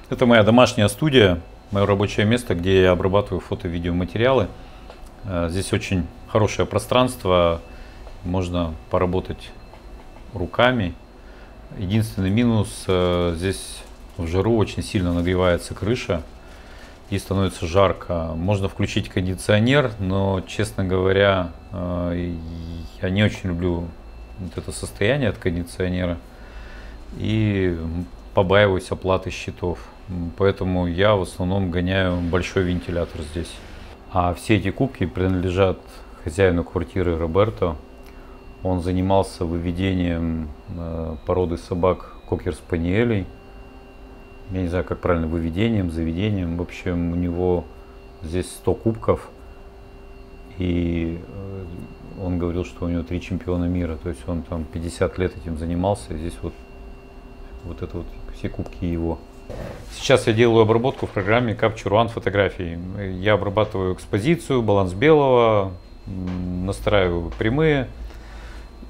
Это моя домашняя студия, мое рабочее место, где я обрабатываю фото-видеоматериалы. Здесь очень хорошее пространство, можно поработать руками. Единственный минус, здесь в жару очень сильно нагревается крыша и становится жарко. Можно включить кондиционер, но, честно говоря, я не очень люблю вот это состояние от кондиционера и побаиваюсь оплаты счетов. Поэтому я в основном гоняю большой вентилятор здесь. А все эти кубки принадлежат хозяину квартиры Роберто. Он занимался выведением породы собак кокер-спаниелей. Я не знаю, как правильно, выведением, заведением. В общем, у него здесь 100 кубков. И он говорил, что у него 3 чемпиона мира. То есть он там 50 лет этим занимался. И здесь вот это вот все кубки его. Сейчас я делаю обработку в программе Capture One фотографий. Я обрабатываю экспозицию, баланс белого, настраиваю прямые.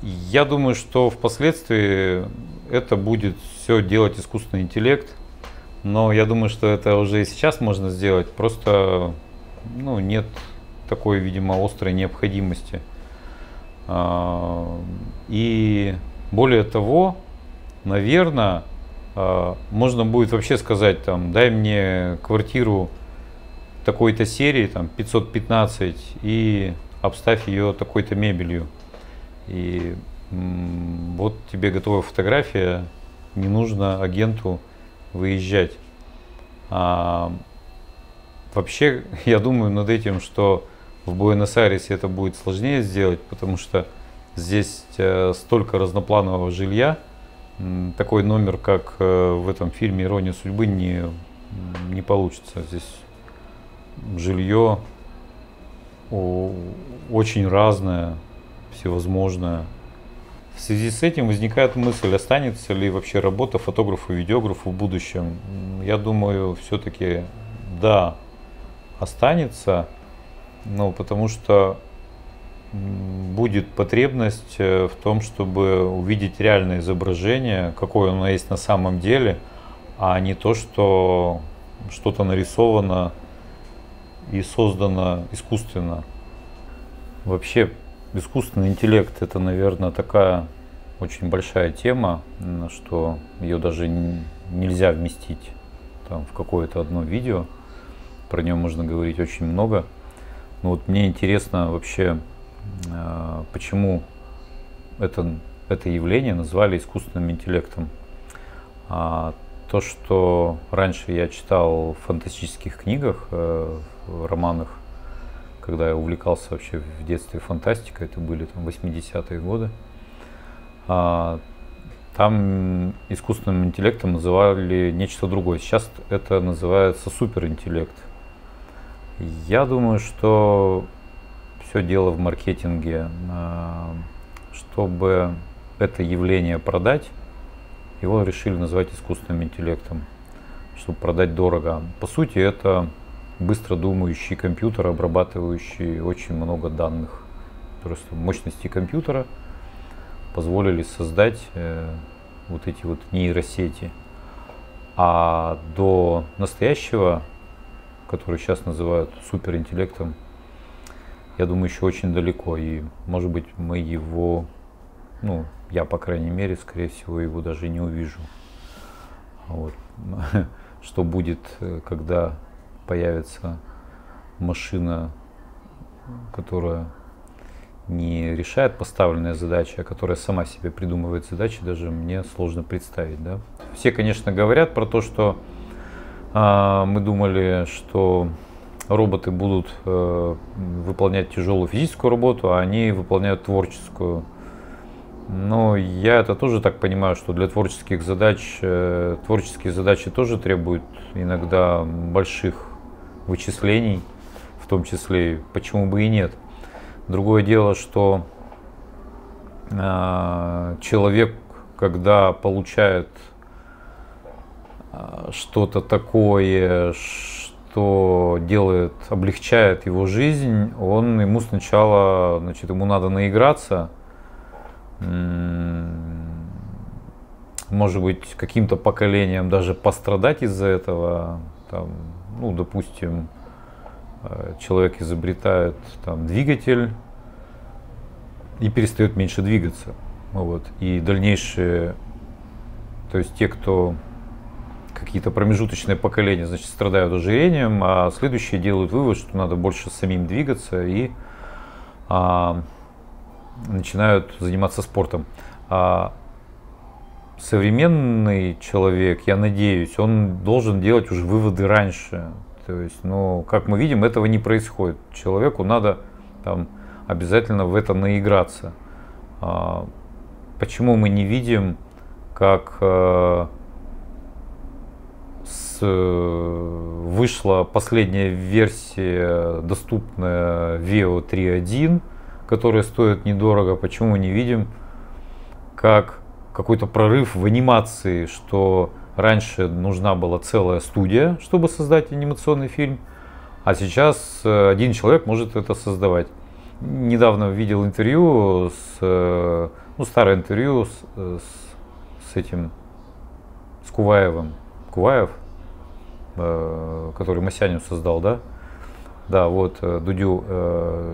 Я думаю, что впоследствии это будет все делать искусственный интеллект. Но я думаю, что это уже и сейчас можно сделать. Просто нет такой, видимо, острой необходимости. И более того, наверное, можно будет вообще сказать, там, дай мне квартиру такой-то серии, там, 515, и обставь ее такой-то мебелью. И вот тебе готовая фотография, не нужно агенту выезжать. Вообще, я думаю над этим, что в Буэнос-Айресе это будет сложнее сделать, потому что здесь столько разнопланового жилья. Такой номер, как в этом фильме «Ирония судьбы», не получится. Здесь жилье очень разное, всевозможное. В связи с этим возникает мысль, останется ли вообще работа фотографа и видеографа в будущем. Я думаю, все-таки да, останется, потому что будет потребность в том, чтобы увидеть реальное изображение, какое оно есть на самом деле, а не то, что что-то нарисовано и создано искусственно. Вообще, искусственный интеллект — это, наверное, такая очень большая тема, что ее даже нельзя вместить там в какое-то одно видео. Про нее можно говорить очень много. Но вот мне интересно вообще, почему это явление назвали искусственным интеллектом. То, что раньше я читал в фантастических книгах, в романах, когда я увлекался вообще в детстве фантастикой, это были там 80-е годы, там искусственным интеллектом называли нечто другое. Сейчас это называется суперинтеллект. Я думаю, что все дело в маркетинге. Чтобы это явление продать, его решили назвать искусственным интеллектом, чтобы продать дорого. По сути, это быстро думающий компьютер, обрабатывающий очень много данных. Просто мощности компьютера позволили создать вот эти вот нейросети. А до настоящего, который сейчас называют суперинтеллектом, я думаю, еще очень далеко. И, может быть, мы его, я, по крайней мере, скорее всего, его даже не увижу. Вот. Что будет, когда появится машина, которая не решает поставленные задачи, а которая сама себе придумывает задачи, даже мне сложно представить. Да? Все, конечно, говорят про то, что мы думали, что роботы будут выполнять тяжелую физическую работу, а они выполняют творческую. Но я это тоже так понимаю, что для творческих задач, творческие задачи тоже требуют иногда больших вычислений, в том числе, почему бы и нет. Другое дело, что человек, когда получает что-то такое, что облегчает его жизнь, ему сначала, ему надо наиграться, может быть, каким-то поколениям даже пострадать из-за этого. Там, ну, допустим, человек изобретает там двигатель и перестает меньше двигаться. Вот. И дальнейшие, то есть те, кто какие-то промежуточные поколения, значит, страдают ожирением, а следующие делают вывод, что надо больше самим двигаться и начинают заниматься спортом. А современный человек, я надеюсь, он должен делать уже выводы раньше. То есть, ну, как мы видим, этого не происходит. Человеку надо там обязательно в это наиграться. Почему мы не видим, как вышла последняя версия, доступная Veo 3.1, которая стоит недорого? Почему мы не видим, как какой-то прорыв в анимации, что раньше нужна была целая студия, чтобы создать анимационный фильм, а сейчас один человек может это создавать. Недавно видел интервью, старое интервью с этим, с Куваевым. Куваев, который Масяню создал, да? Да, вот Дудю,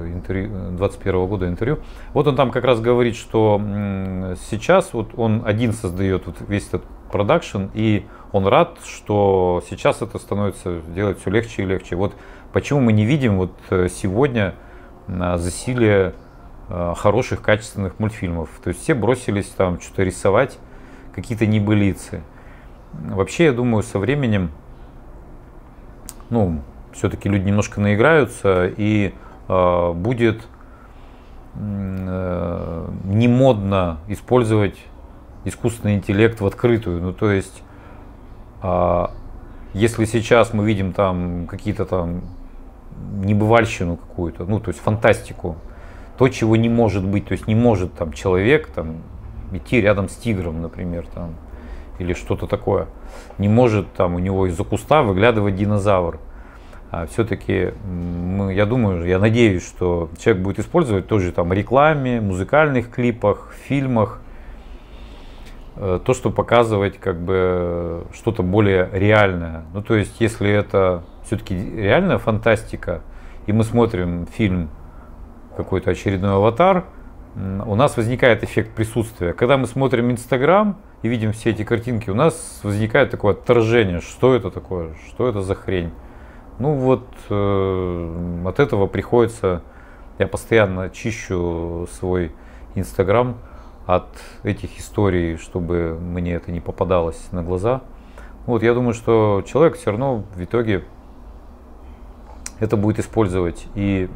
интервью 21 года интервью. Вот он там как раз говорит, что сейчас вот он один создает вот весь этот продакшн, и он рад, что сейчас это становится делать все легче и легче. Вот почему мы не видим вот сегодня засилие хороших, качественных мультфильмов. То есть все бросились там что-то рисовать, какие-то небылицы. Вообще, я думаю, со временем, ну, все-таки люди немножко наиграются, и будет не модно использовать искусственный интеллект в открытую. Ну, то есть, если сейчас мы видим там какие-то там небывальщину какую-то, ну, то есть фантастику, то, чего не может быть, то есть не может там человек там идти рядом с тигром, например, там, или что-то такое. Не может там у него из-за куста выглядывать динозавр. А все-таки, я думаю, я надеюсь, что человек будет использовать тоже там в рекламе, музыкальных клипах, фильмах, то, что показывать как бы что-то более реальное. Ну, то есть, если это все-таки реальная фантастика, и мы смотрим фильм какой-то очередной «Аватар», у нас возникает эффект присутствия. Когда мы смотрим Инстаграм и видим все эти картинки, у нас возникает такое отторжение, что это такое, что это за хрень. Ну вот от этого приходится, я постоянно чищу свой Инстаграм от этих историй, чтобы мне это не попадалось на глаза. Вот я думаю, что человек все равно в итоге это будет использовать, и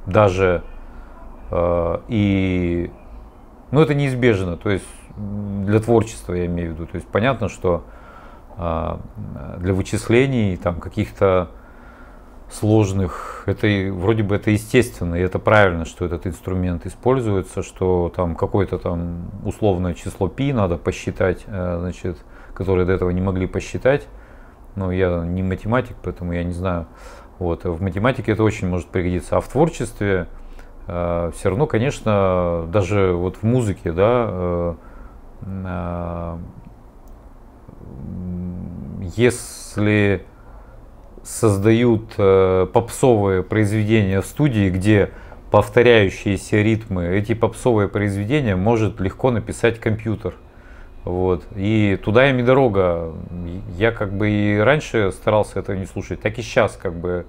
даже ну это неизбежно, то есть для творчества я имею в виду. То есть понятно, что для вычислений там каких-то сложных, это вроде бы это естественно, и это правильно, что этот инструмент используется, что там какое-то там условное число π надо посчитать, значит, которое до этого не могли посчитать. Но я не математик, поэтому я не знаю. Вот. В математике это очень может пригодиться, а в творчестве все равно, конечно, даже вот в музыке, да, если создают попсовые произведения в студии, где повторяющиеся ритмы, эти попсовые произведения может легко написать компьютер. Вот. И туда им и дорога. Я как бы и раньше старался этого не слушать, так и сейчас как бы.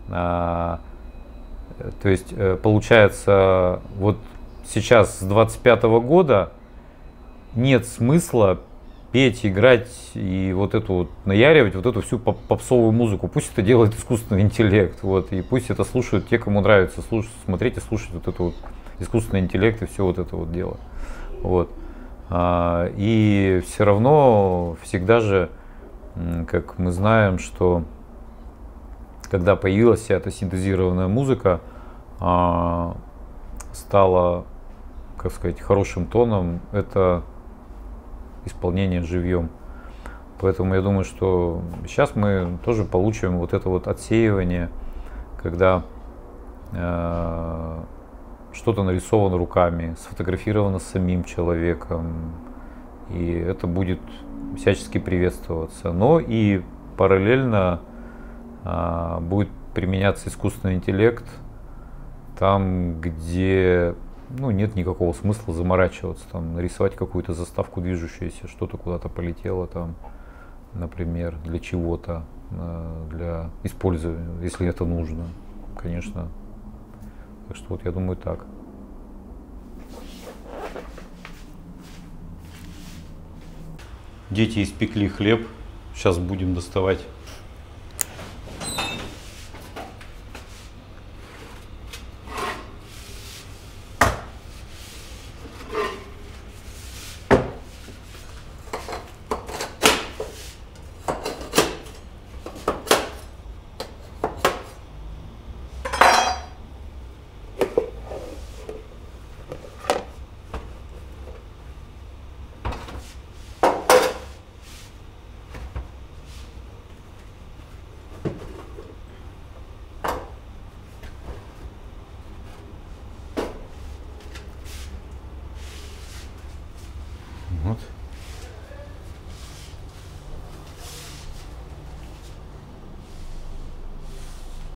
То есть получается, вот сейчас с 25-го года нет смысла петь, играть и вот эту вот наяривать вот эту всю попсовую музыку. Пусть это делает искусственный интеллект, вот, и пусть это слушают те, кому нравится слушать, смотреть и слушать вот это вот искусственный интеллект и все вот это вот дело. Вот. И все равно всегда же, как мы знаем, что когда появилась вся эта синтезированная музыка, стало, как сказать, хорошим тоном это исполнение живьем. Поэтому я думаю, что сейчас мы тоже получим вот это вот отсеивание, когда что-то нарисовано руками, сфотографировано самим человеком, И это будет всячески приветствоваться. Но и параллельно будет применяться искусственный интеллект там, где нет никакого смысла заморачиваться, там, нарисовать какую-то заставку движущуюся, что-то куда-то полетело, там, например, для чего-то, для использования, если это нужно, конечно. Так что вот я думаю так. Дети испекли хлеб. Сейчас будем доставать